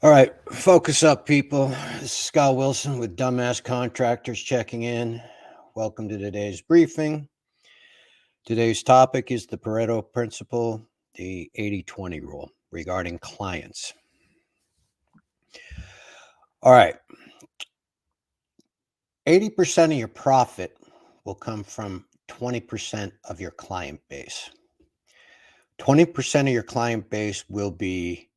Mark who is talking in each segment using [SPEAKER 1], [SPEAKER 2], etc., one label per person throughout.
[SPEAKER 1] All right, focus up, people. This is Scott Wilson with Dumbass Contractors checking in. Welcome to today's briefing. Today's topic is the Pareto Principle, the 80-20 rule regarding clients. All right, 80% of your profit will come from 20% of your client base. 20% of your client base will be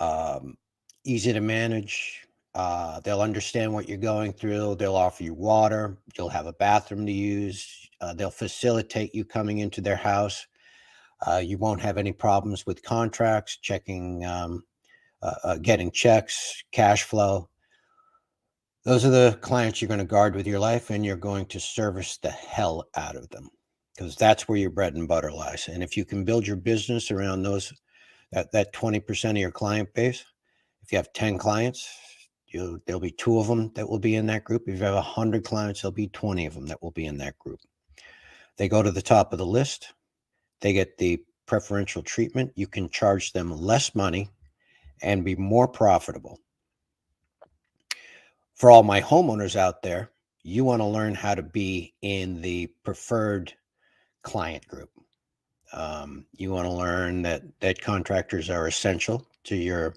[SPEAKER 1] um, easy to manage. They'll understand what you're going through. They'll offer you water. You'll have a bathroom to use. They'll facilitate you coming into their house. You won't have any problems with contracts, getting checks, cash flow. Those are the clients you're going to guard with your life, and you're going to service the hell out of them because that's where your bread and butter lies. And if you can build your business around that 20% of your client base, if you have 10 clients, there'll be 2 of them that will be in that group. If you have 100 clients, there'll be 20 of them that will be in that group. They go to the top of the list. They get the preferential treatment. You can charge them less money and be more profitable. For all my homeowners out there, you want to learn how to be in the preferred client group. You want to learn that contractors are essential to your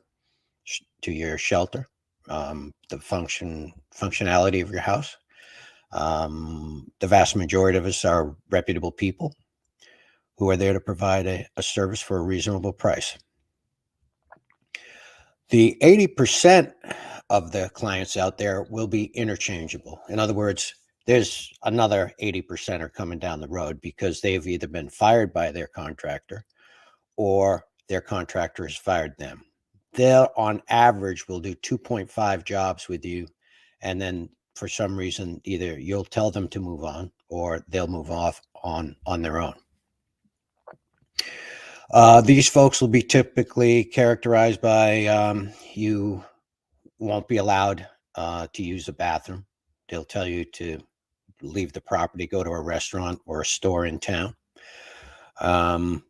[SPEAKER 1] shelter, the functionality of your house. The vast majority of us are reputable people who are there to provide a service for a reasonable price. The 80% of the clients out there will be interchangeable. In other words, there's another 80% are coming down the road because they've either been fired by their contractor or their contractor has fired them. They'll, on average, will do 2.5 jobs with you. And then for some reason, either you'll tell them to move on or they'll move off on their own. These folks will be typically characterized by you won't be allowed to use a bathroom. They'll tell you to leave the property, go to a restaurant or a store in town. You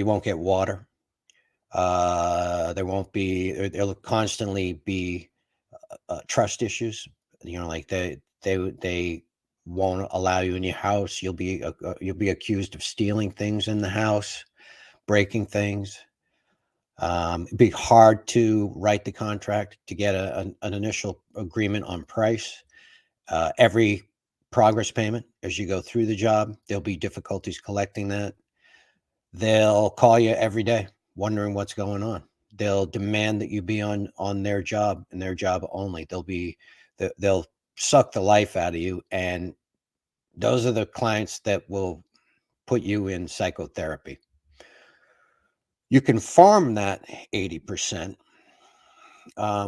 [SPEAKER 1] won't get water. There'll constantly be trust issues. Like they won't allow you in your house. You'll be accused of stealing things in the house, breaking things. It'd be hard to write the contract to get an initial agreement on price. Every progress payment as you go through the job, there'll be difficulties collecting that. They'll call you every day wondering what's going on. They'll demand that you be on their job and their job only. They'll suck the life out of you, and those are the clients that will put you in psychotherapy. You can farm that 80%.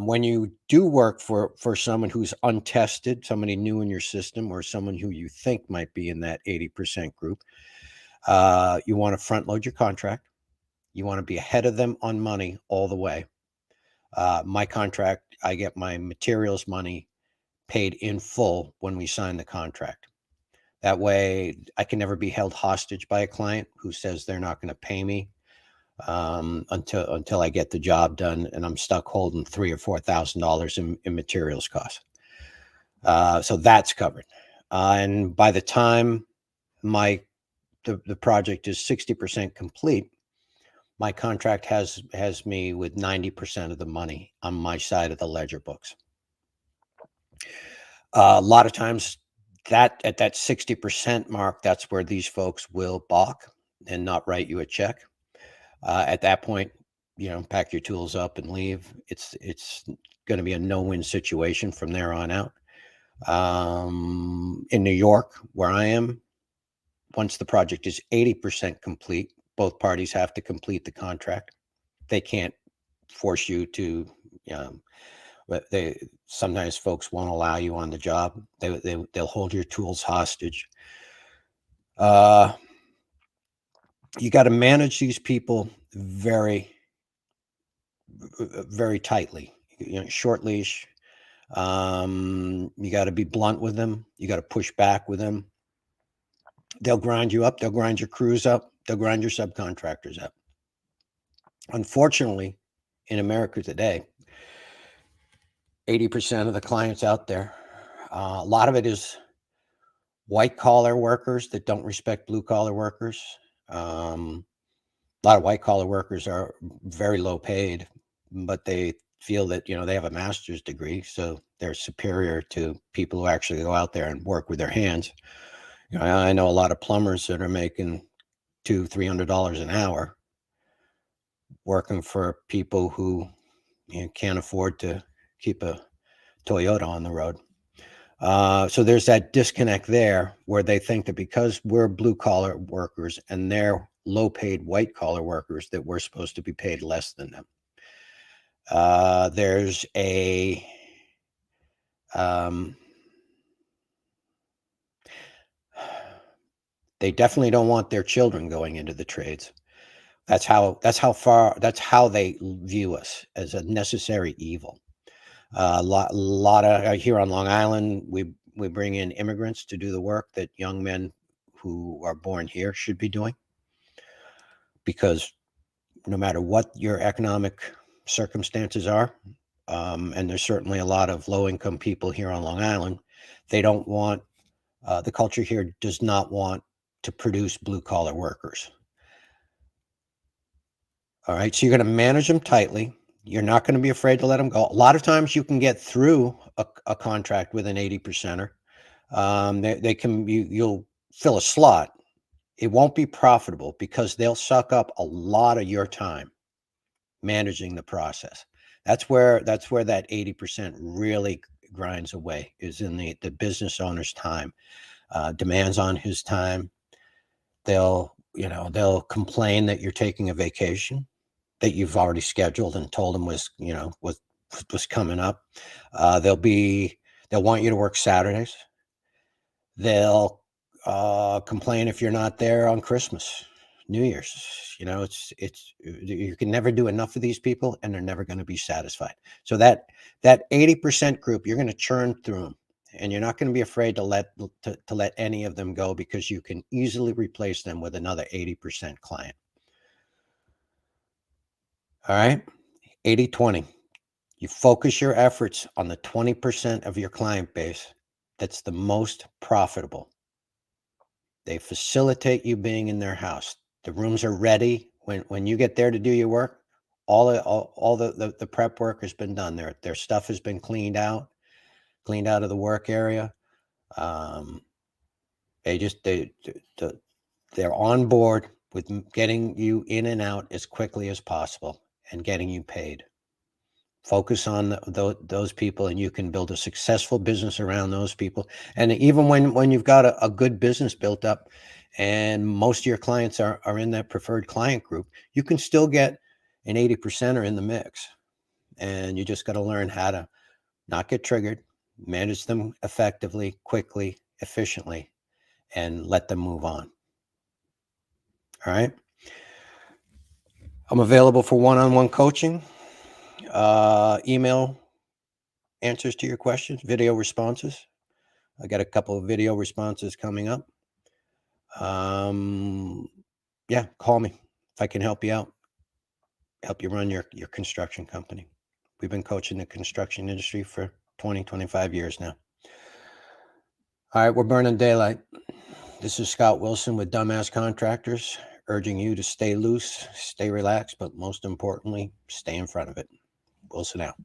[SPEAKER 1] When you do work for someone who's untested, somebody new in your system, or someone who you think might be in that 80% group, you want to front load your contract. You want to be ahead of them on money all the way. My contract, I get my materials money paid in full when we sign the contract. That way, I can never be held hostage by a client who says they're not going to pay me until I get the job done, and I'm stuck holding $3,000 or $4,000 in materials costs. So that's covered. And by the time the project is 60% complete, my contract has me with 90% of the money on my side of the ledger books. A lot of times at that 60% mark, that's where these folks will balk and not write you a check. At that point, pack your tools up and leave. It's going to be a no-win situation from there on out. In New York, where I am, once the project is 80% complete, both parties have to complete the contract. They can't force you to, but sometimes folks won't allow you on the job. They'll hold your tools hostage. You got to manage these people very, very tightly. Short leash. You got to be blunt with them. You got to push back with them. They'll grind you up. They'll grind your crews up. They'll grind your subcontractors up. Unfortunately, in America today, 80% of the clients out there, a lot of it is white collar workers that don't respect blue collar workers. A lot of white collar workers are very low paid, but they feel that, they have a master's degree, so they're superior to people who actually go out there and work with their hands. I know a lot of plumbers that are making $200-300 an hour working for people who can't afford to keep a Toyota on the road. So there's that disconnect there where they think that because we're blue collar workers and they're low paid white collar workers, that we're supposed to be paid less than them. There's a they definitely don't want their children going into the trades. That's how they view us, as a necessary evil. A lot of here on Long Island, we bring in immigrants to do the work that young men who are born here should be doing, because no matter what your economic circumstances are, and there's certainly a lot of low-income people here on Long Island, they don't want the culture here does not want to produce blue-collar workers. All right, so you're going to manage them tightly. You're not going to be afraid to let them go. A lot of times you can get through a contract with an 80%er. You'll fill a slot. It won't be profitable because they'll suck up a lot of your time managing the process. That's where that 80% really grinds away, is in the business owner's time, demands on his time. They'll complain that you're taking a vacation that you've already scheduled and told them was coming up. They'll want you to work Saturdays. They'll complain if you're not there on Christmas, New Year's. You can never do enough of these people, and they're never going to be satisfied. So that 80% group, you're going to churn through them, and you're not going to be afraid to let any of them go, because you can easily replace them with another 80% client. All right, 80-20. You focus your efforts on the 20% of your client base that's the most profitable. They facilitate you being in their house. The rooms are ready when you get there to do your work. All the prep work has been done. Their stuff has been cleaned out of the work area. They're on board with getting you in and out as quickly as possible and getting you paid. Focus on those people, and you can build a successful business around those people. And even when you've got a good business built up and most of your clients are in that preferred client group, you can still get an 80%er in the mix. And you just got to learn how to not get triggered, manage them effectively, quickly, efficiently, and let them move on. All right. I'm available for one-on-one coaching. Email answers to your questions, video responses. I got a couple of video responses coming up. Yeah, call me if I can help you out, help you run your construction company. We've been coaching the construction industry for 20-25 years now. All right, we're burning daylight. This is Scott Wilson with Dumbass Contractors, urging you to stay loose, stay relaxed, but most importantly, stay in front of it. Wilson out.